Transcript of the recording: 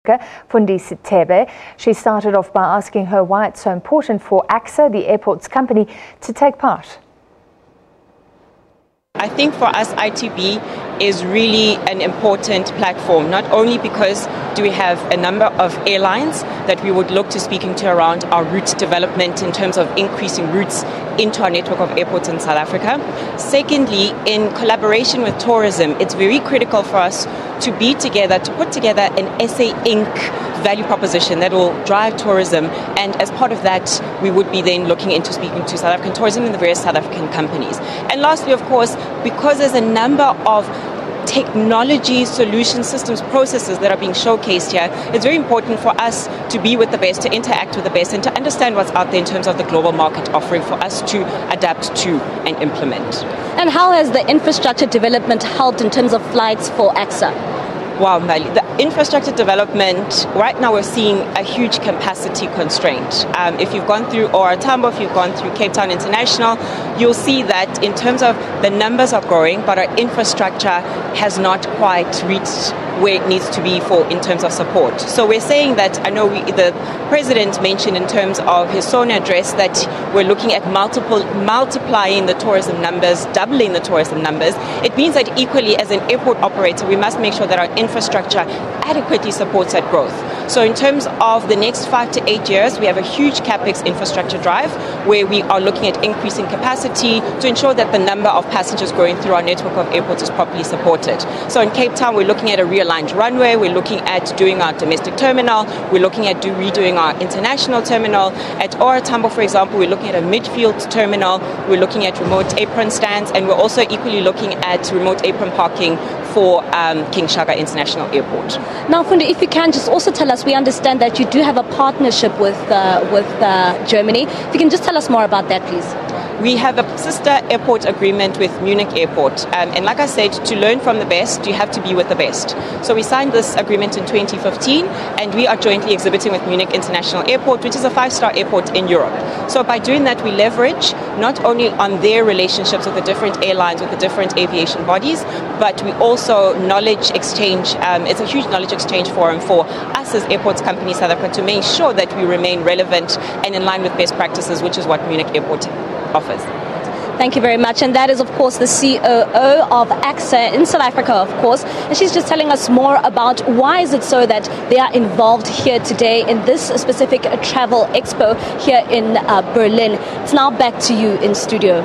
Fundi Sithebe. She started off by asking her why it's so important for ACSA, the airport's company, to take part. I think for us, ITB is really an important platform, not only because do we have a number of airlines that we would look to speaking to around our route development in terms of increasing routes into our network of airports in South Africa. Secondly, in collaboration with tourism, it's very critical for us to be together, to put together an SA Inc. value proposition that will drive tourism, and as part of that, we would be then looking into speaking to South African tourism and the various South African companies. And lastly, of course, because there's a number of technology, solution systems, processes that are being showcased here, it's very important for us to be with the best, to interact with the best, and to understand what's out there in terms of the global market offering for us to adapt to and implement. And how has the infrastructure development helped in terms of flights for ACSA? Wow, Mbali. The infrastructure development, right now we're seeing a huge capacity constraint. If you've gone through OR Tambo, if you've gone through Cape Town International, you'll see that in terms of the numbers are growing, but our infrastructure has not quite reached where it needs to be for in terms of support. So we're saying that, I know the President mentioned in terms of his SONA address that we're looking at multiplying the tourism numbers, doubling the tourism numbers. It means that equally as an airport operator, we must make sure that our infrastructure adequately supports that growth. So in terms of the next 5 to 8 years, we have a huge CapEx infrastructure drive where we are looking at increasing capacity to ensure that the number of passengers going through our network of airports is properly supported. So in Cape Town, we're looking at a realigned runway, we're looking at doing our domestic terminal, we're looking at redoing our international terminal. At OR Tambo, for example, we're looking at a midfield terminal, we're looking at remote apron stands, and we're also equally looking at remote apron parking for King Shaka International Airport. Now, Fundi, if you can just also tell us, we understand that you do have a partnership with Germany. If you can just tell us more about that, please. We have a sister airport agreement with Munich Airport. And like I said, to learn from the best, you have to be with the best. So we signed this agreement in 2015, and we are jointly exhibiting with Munich International Airport, which is a 5-star airport in Europe. So by doing that, we leverage not only on their relationships with the different airlines, with the different aviation bodies, but we also knowledge exchange. It's a huge knowledge exchange forum for us as airports companies South Africa to make sure that we remain relevant and in line with best practices, which is what Munich Airport offers. Thank you very much. And that is, of course, the COO of ACSA in South Africa, of course. And she's just telling us more about why is it so that they are involved here today in this specific travel expo here in Berlin. It's now back to you in studio.